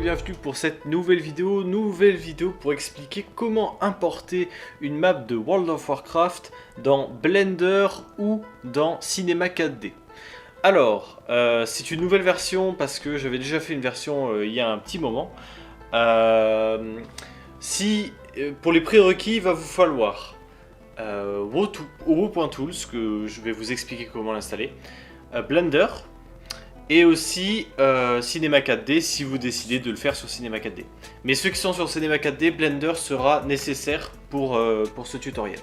bienvenue pour cette nouvelle vidéo pour expliquer comment importer une map de World of Warcraft dans Blender ou dans Cinema 4D. Alors, c'est une nouvelle version parce que j'avais déjà fait une version il y a un petit moment. Pour les prérequis, il va vous falloir WoW.tools, que je vais vous expliquer comment l'installer, Blender, et aussi Cinema 4D si vous décidez de le faire sur Cinema 4D. Mais ceux qui sont sur Cinema 4D, Blender sera nécessaire pour ce tutoriel.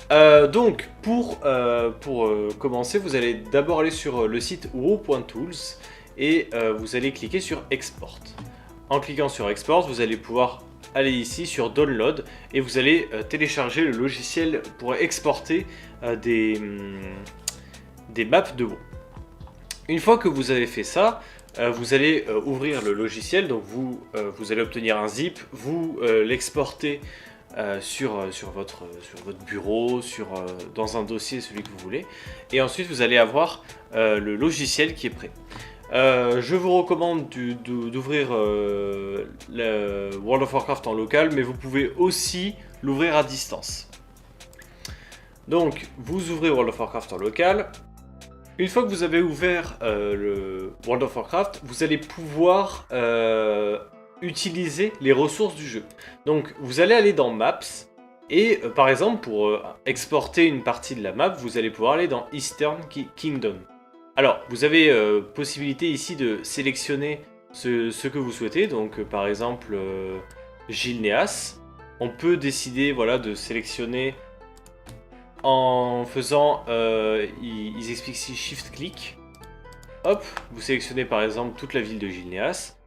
Donc pour commencer, vous allez d'abord aller sur le site WoW.tools et vous allez cliquer sur Export. En cliquant sur Export, vous allez pouvoir aller ici sur Download et vous allez télécharger le logiciel pour exporter des maps de WoW. Une fois que vous avez fait ça, vous allez ouvrir le logiciel, donc vous allez obtenir un zip, vous l'exportez sur votre bureau, dans un dossier, celui que vous voulez, et ensuite vous allez avoir le logiciel qui est prêt. Je vous recommande d'ouvrir le World of Warcraft en local, mais vous pouvez aussi l'ouvrir à distance. Donc vous ouvrez World of Warcraft en local. Une fois que vous avez ouvert le World of Warcraft, vous allez pouvoir utiliser les ressources du jeu. Donc vous allez aller dans Maps et par exemple pour exporter une partie de la map, vous allez pouvoir aller dans Eastern Kingdom. Alors vous avez possibilité ici de sélectionner ce que vous souhaitez, donc par exemple Gilneas. On peut décider voilà, de sélectionner en faisant, ils expliquent ici Shift-Click. Hop, vous sélectionnez par exemple toute la ville de Gilneas.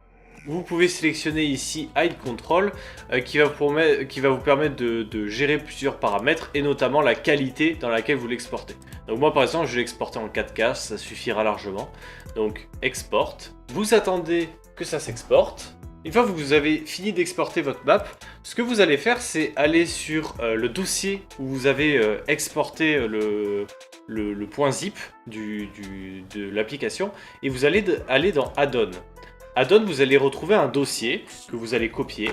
Vous pouvez sélectionner ici Hide Control qui va vous permettre de gérer plusieurs paramètres et notamment la qualité dans laquelle vous l'exportez. Donc moi par exemple je vais l'exporter en 4K, ça suffira largement. Donc Export, vous attendez que ça s'exporte. Une fois que vous avez fini d'exporter votre map, ce que vous allez faire c'est aller sur le dossier où vous avez exporté le point zip de l'application et vous allez aller dans Add-on. Add-on, vous allez retrouver un dossier que vous allez copier.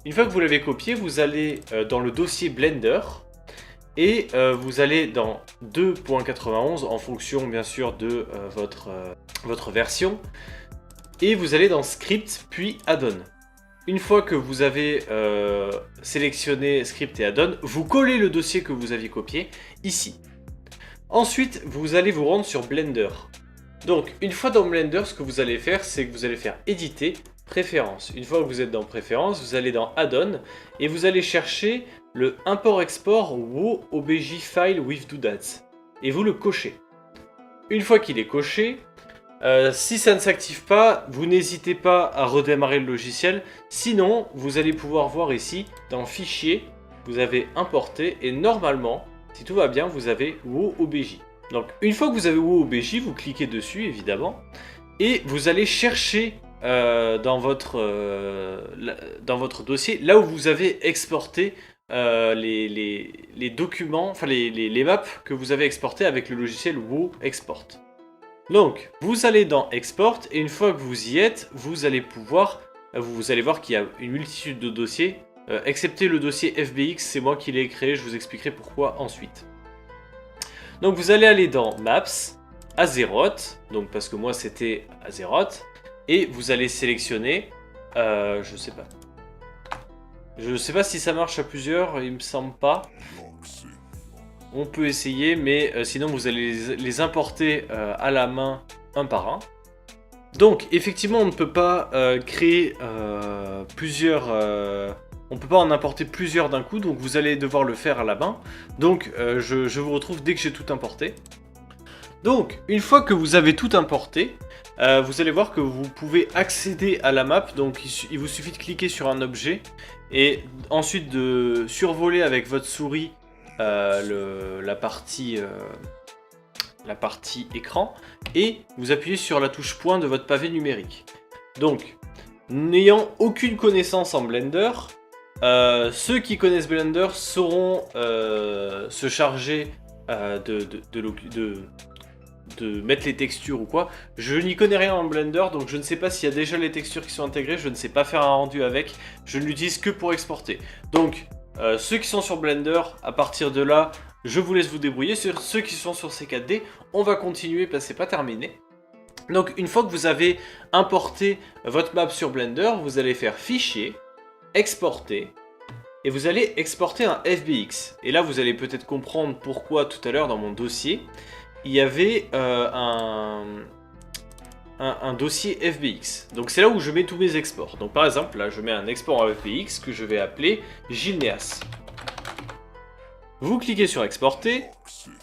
Une fois que vous l'avez copié, vous allez dans le dossier Blender et vous allez dans 2.91 en fonction bien sûr de votre version. Et vous allez dans Script puis Add-on. Une fois que vous avez sélectionné Script et Add-on, vous collez le dossier que vous aviez copié ici. Ensuite, vous allez vous rendre sur Blender. Donc, une fois dans Blender, ce que vous allez faire, c'est que vous allez faire Éditer, Préférences. Une fois que vous êtes dans Préférences, vous allez dans Add-on et vous allez chercher le Import-Export WoW OBJ File with Doodads. Et vous le cochez. Une fois qu'il est coché, si ça ne s'active pas, vous n'hésitez pas à redémarrer le logiciel. Sinon, vous allez pouvoir voir ici, dans Fichier, vous avez importé et normalement, si tout va bien, vous avez WoW OBJ. Donc, une fois que vous avez WoW OBJ, vous cliquez dessus, évidemment, et vous allez chercher dans votre dossier, là où vous avez exporté les documents, enfin les maps que vous avez exportés avec le logiciel WoW Export. Donc, vous allez dans Export, et une fois que vous y êtes, vous allez voir qu'il y a une multitude de dossiers, excepté le dossier FBX, c'est moi qui l'ai créé, je vous expliquerai pourquoi ensuite. Donc vous allez aller dans Maps, Azeroth, donc parce que moi c'était Azeroth, et vous allez sélectionner, je sais pas si ça marche à plusieurs, il me semble pas. On peut essayer, mais sinon vous allez les importer à la main un par un. Donc effectivement on ne peut pas créer plusieurs... on ne peut pas en importer plusieurs d'un coup, donc vous allez devoir le faire à la main. Donc je vous retrouve dès que j'ai tout importé. Donc une fois que vous avez tout importé, vous allez voir que vous pouvez accéder à la map. Donc il vous suffit de cliquer sur un objet et ensuite de survoler avec votre souris la partie écran et vous appuyez sur la touche point de votre pavé numérique. Donc n'ayant aucune connaissance en Blender, ceux qui connaissent Blender sauront se charger mettre les textures ou quoi. Je n'y connais rien en Blender, donc je ne sais pas s'il y a déjà les textures qui sont intégrées, je ne sais pas faire un rendu avec, je ne l'utilise que pour exporter. Donc, ceux qui sont sur Blender, à partir de là, je vous laisse vous débrouiller. Sur ceux qui sont sur C4D, on va continuer parce que c'est pas terminé. Donc, une fois que vous avez importé votre map sur Blender, vous allez faire Fichier, Exporter, et vous allez exporter un FBX. Et là, vous allez peut-être comprendre pourquoi tout à l'heure dans mon dossier, il y avait un dossier FBX. Donc c'est là où je mets tous mes exports. Donc par exemple, là je mets un export en FBX que je vais appeler Gilneas. Vous cliquez sur exporter,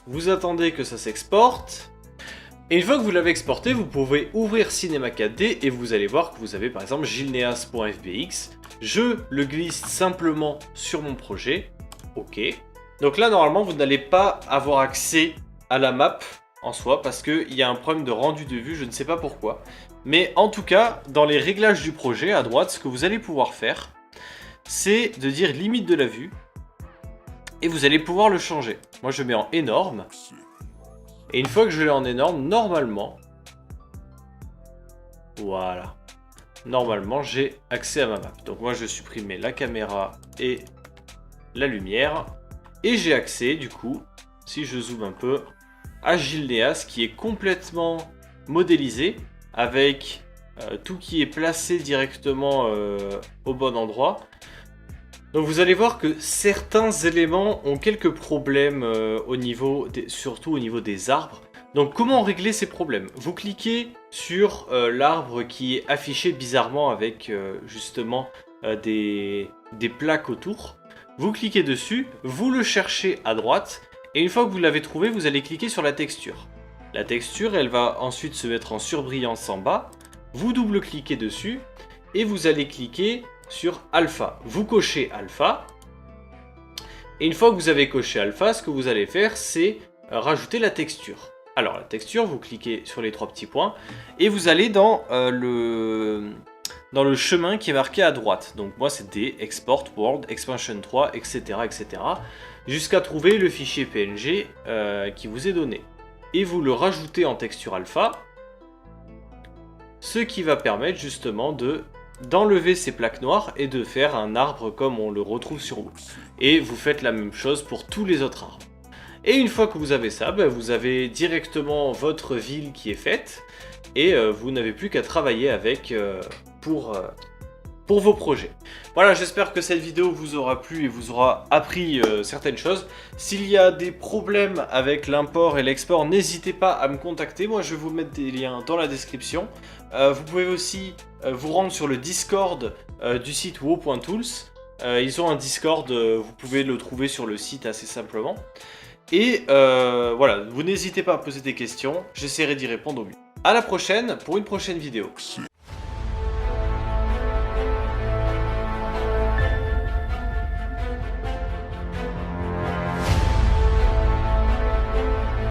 vous attendez que ça s'exporte. Et une fois que vous l'avez exporté, vous pouvez ouvrir Cinema 4D et vous allez voir que vous avez par exemple gilneas.fbx. Je le glisse simplement sur mon projet. Ok. Donc là normalement vous n'allez pas avoir accès à la map en soi parce qu'il y a un problème de rendu de vue, je ne sais pas pourquoi. Mais en tout cas, dans les réglages du projet, à droite, ce que vous allez pouvoir faire, c'est de dire limite de la vue. Et vous allez pouvoir le changer. Moi je mets en énorme. Et une fois que je l'ai en énorme, normalement, voilà, normalement j'ai accès à ma map. Donc moi je supprime la caméra et la lumière. Et j'ai accès du coup, si je zoome un peu, à Gilneas qui est complètement modélisé avec tout qui est placé directement au bon endroit. Donc vous allez voir que certains éléments ont quelques problèmes surtout au niveau des arbres. Donc comment régler ces problèmes? Vous cliquez sur l'arbre qui est affiché bizarrement avec justement des plaques autour. Vous cliquez dessus, vous le cherchez à droite. Et une fois que vous l'avez trouvé, vous allez cliquer sur la texture. La texture, elle va ensuite se mettre en surbrillance en bas. Vous double-cliquez dessus et vous allez cliquer sur alpha. Vous cochez alpha. Et une fois que vous avez coché alpha, ce que vous allez faire, c'est rajouter la texture. Alors la texture, vous cliquez sur les trois petits points et vous allez dans le chemin qui est marqué à droite. Donc moi c'est des Export World, Expansion 3, etc. etc. jusqu'à trouver le fichier PNG qui vous est donné. Et vous le rajoutez en texture alpha, ce qui va permettre justement d'enlever ces plaques noires et de faire un arbre comme on le retrouve sur vous. Et vous faites la même chose pour tous les autres arbres. Et une fois que vous avez ça, vous avez directement votre ville qui est faite et vous n'avez plus qu'à travailler avec pour vos projets. Voilà, j'espère que cette vidéo vous aura plu et vous aura appris certaines choses. S'il y a des problèmes avec l'import et l'export, n'hésitez pas à me contacter. Moi, je vais vous mettre des liens dans la description. Vous pouvez aussi vous rendre sur le Discord du site wo.tools. Ils ont un Discord, vous pouvez le trouver sur le site assez simplement. Et voilà, vous n'hésitez pas à poser des questions, j'essaierai d'y répondre au mieux. A la prochaine pour une prochaine vidéo.